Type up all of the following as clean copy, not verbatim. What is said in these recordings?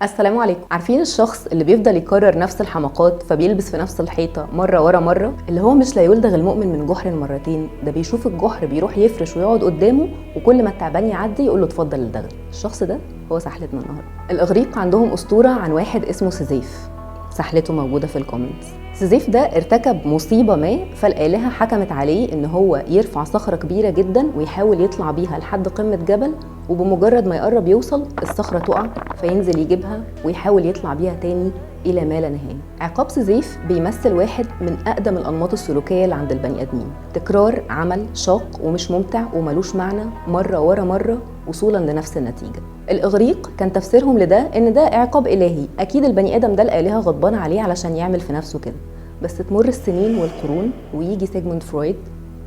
السلام عليكم. عارفين الشخص اللي بيفضل يكرر نفس الحماقات فبيلبس في نفس الحيطة مرة ورا مرة، اللي هو مش لا يلدغ المؤمن من جحر مرتين، ده بيشوف الجحر بيروح يفرش ويقعد قدامه، وكل ما التعبان يعدي يقول له اتفضل الدغل. الشخص ده هو سحلتنا النهارده. الإغريق عندهم أسطورة عن واحد اسمه سيزيف، سحلته موجودة في الكومنتس. سيزيف ده ارتكب مصيبة ما، فالآلهة حكمت عليه ان هو يرفع صخرة كبيرة جدا ويحاول يطلع بيها لحد قمة جبل، وبمجرد ما يقرب يوصل الصخرة تقع فينزل يجيبها ويحاول يطلع بيها تاني إلى ما لا نهاية. عقاب سيزيف بيمثل واحد من أقدم الأنماط السلوكية اللي عند البني آدمين، تكرار عمل شاق ومش ممتع وملوش معنى مرة ورا مرة وصولا لنفس النتيجة. الإغريق كان تفسيرهم لده إن ده عقاب إلهي، أكيد البني آدم ده الآلهة غضبانة عليه علشان يعمل في نفسه كده. بس تمر السنين والقرون ويجي سيجموند فرويد،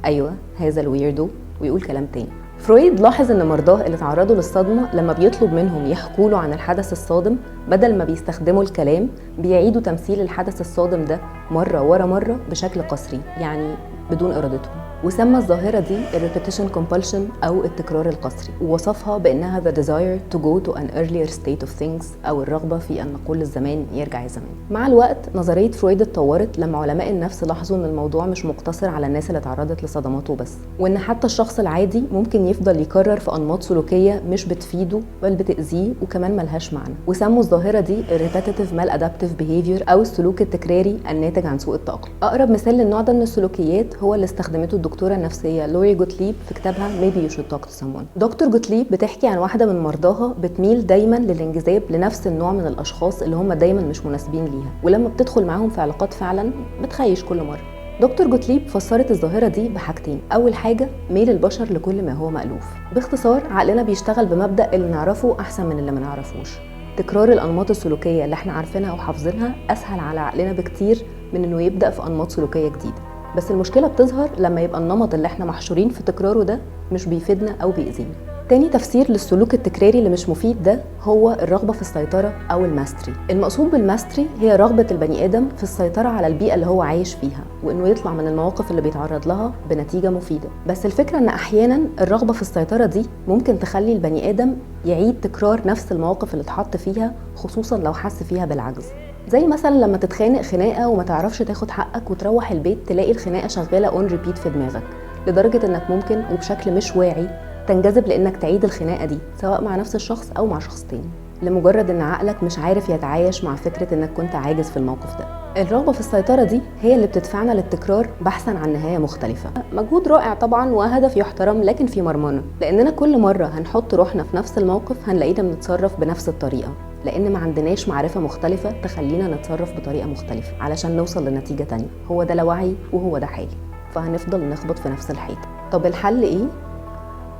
أيوة هذا الويردو، ويقول كلام تاني. فرويد لاحظ ان مرضاه اللي تعرضوا للصدمه لما بيطلب منهم يحكوا له عن الحدث الصادم، بدل ما بيستخدموا الكلام بيعيدوا تمثيل الحدث الصادم ده مره ورا مره بشكل قسري، يعني بدون ارادتهم. وسمى الظاهره دي repetition compulsion او التكرار القسري، ووصفها بانها the desire to go to an earlier state of things، او الرغبه في ان نقول للزمان يرجع الزمان. مع الوقت نظريه فرويد اتطورت لما علماء النفس لاحظوا ان الموضوع مش مقتصر على الناس اللي تعرضت لصدماته بس، وان حتى الشخص العادي ممكن يفضل يكرر في انماط سلوكيه مش بتفيده بل بتاذيه وكمان ملهاش معنى. وسموا الظاهره دي repetitive maladaptive behavior او السلوك التكراري الناتج عن سوء التأقلم. اقرب مثال للنوع ده من السلوكيات هو اللي استخدمته الدكتوره النفسيه لوري جوتليب في كتابها Maybe You Should Talk to Someone. دكتور جوتليب بتحكي عن واحده من مرضاها بتميل دايما للانجذاب لنفس النوع من الاشخاص اللي هم دايما مش مناسبين ليها، ولما بتدخل معاهم في علاقات فعلا بتخيش كل مره. دكتور جوتليب فسرت الظاهرة دي بحاجتين، أول حاجة ميل البشر لكل ما هو مألوف. باختصار عقلنا بيشتغل بمبدأ اللي نعرفه أحسن من اللي ما نعرفوش. تكرار الأنماط السلوكية اللي احنا عارفينها وحافظينها أسهل على عقلنا بكتير من إنه يبدأ في أنماط سلوكية جديدة. بس المشكلة بتظهر لما يبقى النمط اللي احنا محشورين في تكراره ده مش بيفيدنا أو بيأذينا. تاني تفسير للسلوك التكراري اللي مش مفيد ده هو الرغبة في السيطرة أو الماستري. المقصود بالماستري هي رغبة البني آدم في السيطرة على البيئة اللي هو عايش فيها، وإنه يطلع من المواقف اللي بيتعرض لها بنتيجة مفيدة. بس الفكرة إن أحياناً الرغبة في السيطرة دي ممكن تخلي البني آدم يعيد تكرار نفس المواقف اللي اتحط فيها، خصوصاً لو حس فيها بالعجز. زي مثلا لما تتخانق خناقة وما تعرفش تاخد حقك وتروح البيت تلاقي الخناقة شغالة اون ريبيت في دماغك، لدرجة إنك ممكن وبشكل مش واعي تنجذب لانك تعيد الخناقه دي سواء مع نفس الشخص او مع شخص تاني، لمجرد ان عقلك مش عارف يتعايش مع فكره انك كنت عاجز في الموقف ده. الرغبه في السيطره دي هي اللي بتدفعنا للتكرار بحثا عن نهايه مختلفه. مجهود رائع طبعا وهدف يحترم، لكن في مرمانه، لاننا كل مره هنحط روحنا في نفس الموقف هنلاقينا بنتصرف بنفس الطريقه، لان ما عندناش معرفه مختلفه تخلينا نتصرف بطريقه مختلفه علشان نوصل لنتيجه تانية. هو ده لا وعي وهو ده حالي، فهنفضل نخبط في نفس الحيطه. طب الحل ايه؟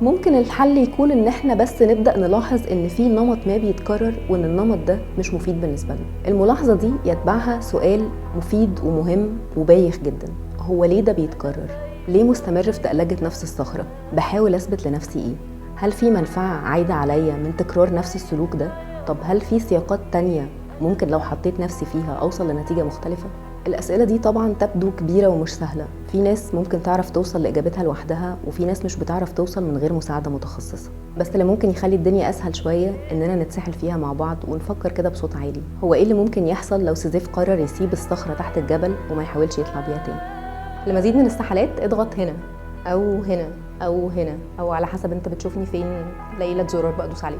ممكن الحل يكون ان احنا بس نبدأ نلاحظ ان في نمط ما بيتكرر وان النمط ده مش مفيد بالنسبة لنا. الملاحظة دي يتبعها سؤال مفيد ومهم وبايخ جدا، هو ليه ده بيتكرر؟ ليه مستمر في تقلجة نفس الصخرة؟ بحاول اثبت لنفسي ايه؟ هل في منفعة عايدة عليا من تكرار نفس السلوك ده؟ طب هل في سياقات تانية ممكن لو حطيت نفسي فيها اوصل لنتيجة مختلفة؟ الأسئلة دي طبعا تبدو كبيرة ومش سهلة، في ناس ممكن تعرف توصل لإجابتها لوحدها وفي ناس مش بتعرف توصل من غير مساعدة متخصصة. بس اللي ممكن يخلي الدنيا أسهل شوية إننا نتسحل فيها مع بعض ونفكر كده بصوت عالي، هو إيه اللي ممكن يحصل لو سيزيف قرر يسيب الصخرة تحت الجبل وما يحاولش يطلع بيها تاني؟ لمزيد من السحلات اضغط هنا أو هنا أو هنا، أو على حسب انت بتشوفني فين، لاقي لك زرار بقى دوس عليه.